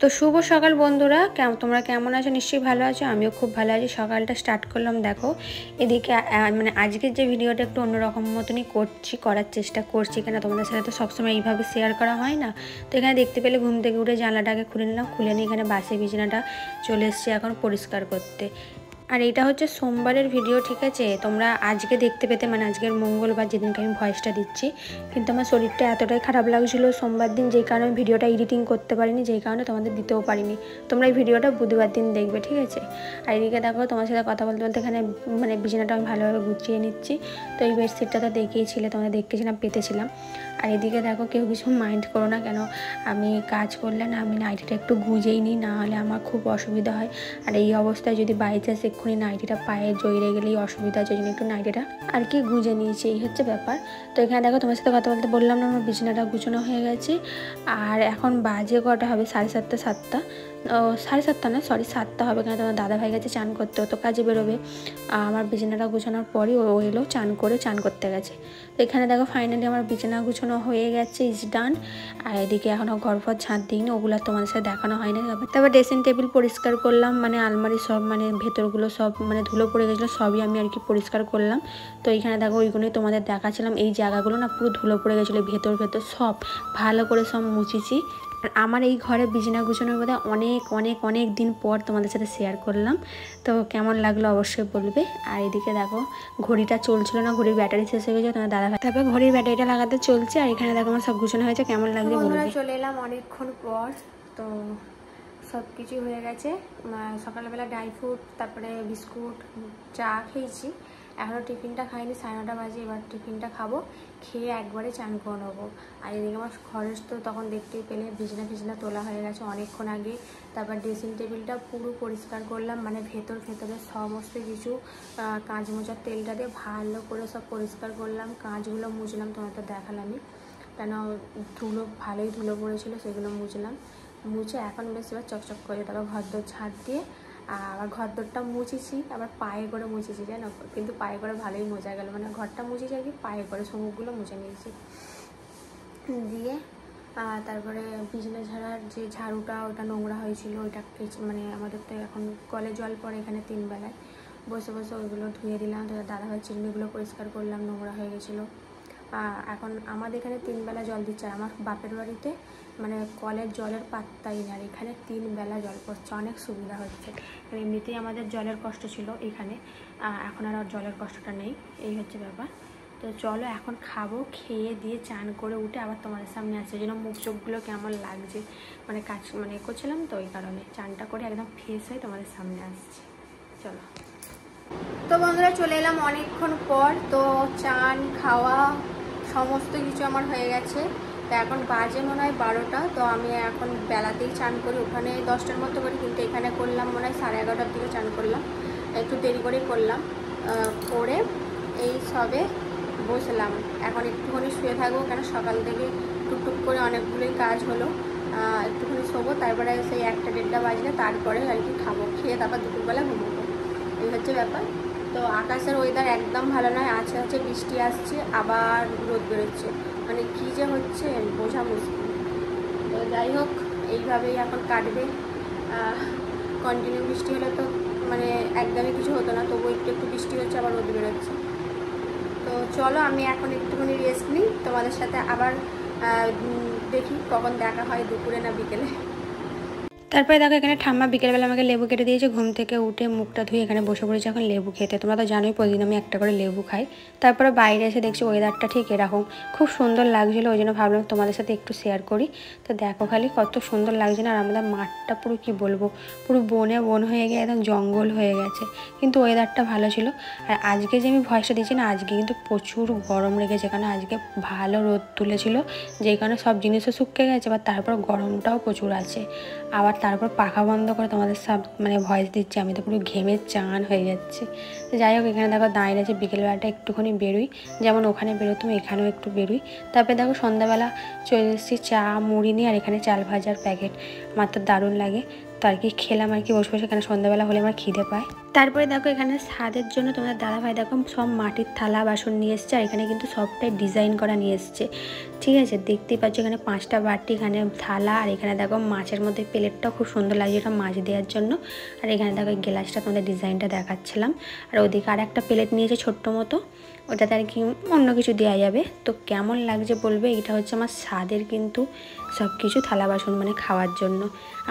তো শুভ সকাল বন্ধুরা, তোমরা কেমন আছো? নিশ্চয়ই ভালো আছো। আমিও খুব ভালো আছি। সকালটা স্টার্ট করলাম। দেখো এদিকে মানে আজকের যে ভিডিওটা একটু অন্যরকম মতনই করার চেষ্টা করছি, কেন তোমাদের সাথে তো সবসময় এইভাবে শেয়ার করা হয় না। তো এখানে দেখতে পেলে ঘুম থেকে উঠে জানলাটাকে খুলে নিলাম, খুলে নিয়ে এখানে বাসি বিছানাটা চলে এসেছি এখন পরিষ্কার করতে। আর এটা হচ্ছে সোমবারের ভিডিও, ঠিক আছে? তোমরা আজকে দেখতে পেতে, মানে আজকের মঙ্গলবার যেদিনকে আমি ভয়েসটা দিচ্ছি, কিন্তু আমার শরীরটা এতটাই খারাপ লাগছিলো সোমবার দিন, যেই কারণে আমি ভিডিওটা এডিটিং করতে পারিনি, যেই কারণে তোমাদের দিতেও পারিনি। তোমরা এই ভিডিওটা বুধবার দিন দেখবে, ঠিক আছে? আর এদিকে দেখো তোমার সাথে কথা বলতে বলতে এখানে মানে বিছানাটা আমি ভালোভাবে গুছিয়ে নিচ্ছি। তো এই বেডশিটটা তো দেখিয়েছিলে, তোমাদের দেখেছিলাম, পেতেছিলাম। আর এদিকে দেখো কেউ কিছু মাইন্ড করো না, কেন আমি কাজ করলে না আমি নাইটিটা একটু গুজেই নিই, না হলে আমার খুব অসুবিধা হয়। আর এই অবস্থায় যদি বাই চান্স এক্ষুনি নাইটিটা পায়ে জড়িয়ে গেলেই অসুবিধা আছে, জন্য একটু নাইটিটা আর কি গুজে নিয়েছি, এই হচ্ছে ব্যাপার। তো এখানে দেখো তোমার সাথে কথা বলতে বললাম না, আমার বিছানাটা গুছানো হয়ে গেছে। আর এখন বাজে কটা হবে? 7:30 7টা। 7:30 না, সরি 7টা হবে, কেন তোমার দাদা ভাই গেছে চান করতে, তো কাজে বেরোবে। আমার বিছানাটা গুছানোর পরই ও এলো চান করতে গেছে। তো এখানে দেখো ফাইনালি আমার বিছানা গুছানো হয়ে গেছে, ইজ ডান। আর এদিকে এখনও ঘর ফর ঝাঁট দিইনি, ওগুলো তোমাদের সাথে দেখানো হয়নি। তারপর ড্রেসিং টেবিল পরিষ্কার করলাম, মানে আলমারি সব, মানে ভেতরগুলো সব মানে ধুলো পড়ে গেছিলো, সবই আমি আর কি পরিষ্কার করলাম। তো এইখানে দেখো ওইগুলোই তোমাদের দেখাচ্ছিলাম। এই জায়গাগুলো না পুরো ধুলো পড়ে গেছিলো, ভেতর সব ভালো করে সব মুছেছি। আর আমার এই ঘরে বিছানা গুছানোর মধ্যে অনেক দিন পর তোমাদের সাথে শেয়ার করলাম। তো কেমন লাগলো অবশ্যই বলবে। আর এদিকে দেখো ঘড়িটা চলছিল না, ঘড়ির ব্যাটারি শেষ হয়ে গেছে, তোমার দাদা ভাই তারপর ঘড়ির ব্যাটারিটা লাগাতে চলছে। আর এখানে দেখো আমার সব গুছানো হয়েছে, কেমন লাগছে বলবে। চলে এলাম অনেকক্ষণ পর, তো সব কিছুই হয়ে গেছে। সকালবেলা ড্রাই ফ্রুট, তারপরে বিস্কুট, চা খেয়েছি। এখনও টিফিনটা খাইনি, 9:30 বাজে। এবার টিফিনটা খাবো, খেয়ে একবারে চান করে নেবো। আর এদিকে আমার খরচ তো তখন দেখতেই পেলে বিছানা তোলা হয়ে গেছে অনেকক্ষণ আগে। তারপর ড্রেসিং টেবিলটা পুরো পরিষ্কার করলাম, মানে ভেতরে সমস্ত কিছু কাঁচ মোচার তেলটা দিয়ে ভালো করে সব পরিষ্কার করলাম, কাঁচগুলো মুছলাম, তোমার তো দেখালামই, কেন ভালোই ধুলো পড়েছিল, সেগুলো মুছে এখন বেশ এবার চকচক করে। তারপর ঘরদোর ঝাড় দিয়ে আবার ঘরদোরটা মুছেছি, আবার পায়ে করে মুছেছি, জানো, কিন্তু পায়ে করে ভালোই মোছা গেল, মানে ঘরটা মুছেছি আর কি, পায়ে করে সমুখগুলো মুছে নিয়েছি। দিয়ে তারপরে বিছানা ঝাড়ার যে ঝাড়ুটা, ওটা নোংরা হয়েছিল, ওইটা মানে আমাদের তো এখন কলে জল পড়ে এখানে 3 বেলায়, বসে ওইগুলো ধুয়ে দিলাম। তারপর দাদাভাই চিমনিগুলো পরিষ্কার করলাম, নোংরা হয়ে গেছিলো। এখন আমাদের এখানে 3 বেলা জল দিচ্ছে। আমার বাপের বাড়িতে মানে কলের জলের পাত্তাই না, আর এখানে 3 বেলা জল পড়ছে, অনেক সুবিধা হচ্ছে। এমনিতেই আমাদের জলের কষ্ট ছিল এখানে, এখন আর জলের কষ্টটা নেই, এই হচ্ছে ব্যাপার। তো চলো এখন খাবো, খেয়ে দিয়ে চান করে উঠে আবার তোমাদের সামনে আসছে, যেন মুখ চোখগুলো কেমন লাগছে, মানে করছিলাম তো ওই কারণে চানটা করে একদম ফ্রেশ হয়ে তোমাদের সামনে আসছি। চলো। তো বন্ধুরা চলে এলাম অনেকক্ষণ পর, তো চান খাওয়া সমস্ত কিছু আমার হয়ে গেছে। তো এখন বাজে মনে হয় 12টা। তো আমি এখন বেলাতেই চান করি, ওখানে 10টার মতো করি, কিন্তু এখানে করলাম মনে হয় 11:30টার দিকে চান করলাম, একটু দেরি করে করলাম। করে এই সবে বসলাম, এখন একটুখানি শুয়ে থাকবো, কেন সকাল থেকে টুকটুক করে অনেকগুলোই কাজ হলো। একটুখানি শোবো, তারপরে সেই 1টা 1:30 বাজলে তারপরে আর কি খাবো, খেয়ে তারপর দুপুরবেলা ঘুমোবো, এই হচ্ছে ব্যাপার। তো আকাশের ওয়েদার একদম ভালো নয়, আছে বৃষ্টি আসছে, আবার রোদ বেরোচ্ছে, মানে কী যে হচ্ছে বোঝা মুশকিল। তো যাই হোক, এইভাবেই এখন কাটবে। কন্টিনিউ বৃষ্টি হলে তো মানে একদমই কিছু হতো না, তবু একটু বৃষ্টি হচ্ছে, আবার রোদ বেরোচ্ছে। তো চলো আমি এখন একটুখানি রেস্ট নিই, তোমাদের সাথে আবার দেখি কখন দেখা হয়, দুপুরে না বিকেলে। তারপরে দেখো এখানে ঠাম্মা বিকেলবেলা আমাকে লেবু কেটে দিয়েছে, ঘুম থেকে উঠে মুখটা ধুয়ে এখানে বসে পড়েছি এখন লেবু খেতে। তোমরা তো জানোই প্রতিদিন আমি একটা করে লেবু খাই। তারপরে বাইরে এসে দেখছি ওয়েদারটা ঠিক এরকম, খুব সুন্দর লাগছিলো, ওই জন্য ভাবলাম তোমাদের সাথে একটু শেয়ার করি। তো দেখো খালি কত সুন্দর লাগছে না, আর আমাদের মাঠটা পুরো কি বলবো, পুরো বন হয়ে গিয়ে একদম জঙ্গল হয়ে গেছে, কিন্তু ওয়েদারটা ভালো ছিল। আর আজকে যে আমি ভয়েসটা দিচ্ছি না, আজকে কিন্তু প্রচুর গরম লেগেছে, কারণ আজকে ভালো রোদ তুলেছিল, যেই কারণে সব জিনিসও শুকিয়ে গেছে, আবার তারপর গরমটাও প্রচুর আছে। আবার তারপর পাখা বন্ধ করে তোমাদের সব মানে ভয়েস দিচ্ছি, আমি তো পুরো ঘেমে চান হয়ে যাচ্ছি। তো যাই হোক, এখানে দেখো দাঁড়িয়ে আছে, বিকেলবেলাটা একটুখানি বেরোই, যেমন ওখানে বেরোতাম এখানেও একটু বেরোই। তারপরে দেখো সন্ধ্যাবেলা চলে এসেছি চা মুড়ি নিয়ে, আর এখানে চাল ভাজার প্যাকেট, আমার তো দারুণ লাগে। তো আর কি খেলাম আর কি বসে বসে, এখানে সন্ধ্যাবেলা হলে আমার খিদে পায়। তারপরে দেখো এখানে স্বাদের জন্য তোমাদের দাদাভাই দেখো সব মাটির থালা বাসন নিয়ে এসছে, আর এখানে কিন্তু সবটাই ডিজাইন করা নিয়ে এসছে। ঠিক আছে, দেখতেই পাচ্ছ এখানে 5টা বাটি, এখানে থালা, আর এখানে দেখো মাছের মধ্যে প্লেটটাও খুব সুন্দর লাগছে, এটা মাছ দেওয়ার জন্য। আর এখানে দেখো গ্লাসটা তোমাদের ডিজাইনটা দেখাচ্ছিলাম। আর ওদিকে আর একটা প্লেট নিয়েছে ছোট্ট মতো, ওটাতে আর কি অন্য কিছু দেওয়া যাবে। তো কেমন লাগছে বলবে। এটা হচ্ছে আমার স্বাদের কিন্তু সব কিছু থালা বাসন মানে খাওয়ার জন্য।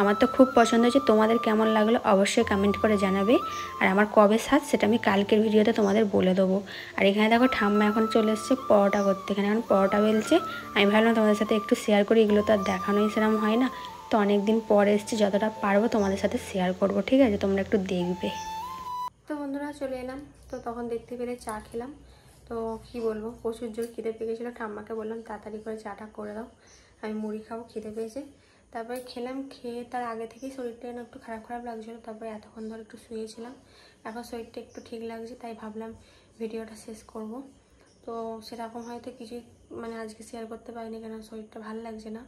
আমার তো খুব পছন্দ হয়েছে, তোমাদের কেমন লাগলো অবশ্যই কমেন্ট করে জানাবে। আর আমার কবে স্বাদ সেটা আমি কালকের ভিডিওতে তোমাদের বলে দেবো। আর এখানে দেখো ঠাম্মা এখন চলে এসছে পরোটা করতে, এখানে এখন পরোটা বেলছে। আমি ভাবলাম তোমাদের সাথে একটু শেয়ার করি, এগুলো তো আর দেখানোই সেরকম হয় না, তো অনেক দিন পরে এসেছি, যতটা পারবো তোমাদের সাথে শেয়ার করব। ঠিক আছে, তোমরা একটু দেখবে। তো বন্ধুরা চলে এলাম, তো তখন দেখতে পেলে চা খেলাম। তো কি বলবো, প্রচুর জোর খিদে পেয়ে গেছিলো, ঠাম্মাকে বললাম তাড়াতাড়ি করে চাটা করে দাও, আমি মুড়ি খাবো, খিদে পেয়েছে। তারপরে খেলাম, খেয়ে তার আগে থেকেই শরীরটা যেন একটু খারাপ খারাপ লাগছিলো। তারপরে এতক্ষণ ধরে একটু শুয়েছিলাম, এখন শরীরটা একটু ঠিক লাগছে, তাই ভাবলাম ভিডিওটা শেষ করব। তো সেরকম হয়তো কিছুই মানে আজকে শেয়ার করতে পারিনি, কেন শরীরটা ভালো লাগছে না।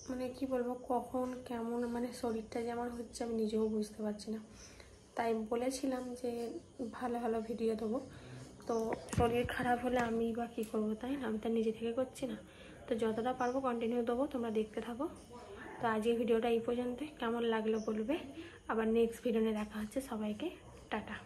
মানে কি বলবো, কখন কেমন মানে শরীরটা যে আমার হচ্ছে আমি নিজেও বুঝতে পারছি না। তাই বলেছিলাম যে ভালো ভালো ভিডিও দেবো, তো শরীর খারাপ হলে আমি বা কী করবো, তাই না? আমি তো নিজে থেকে করছি না, তো যতটা পারবো কন্টিনিউ দেবো, তোমরা দেখতে থাকো। তো আজকে ভিডিওটা এই পর্যন্ত, কেমন লাগলো বলবে। আবার নেক্সট ভিডিও নিয়ে দেখা হচ্ছে, সবাইকে টাটা।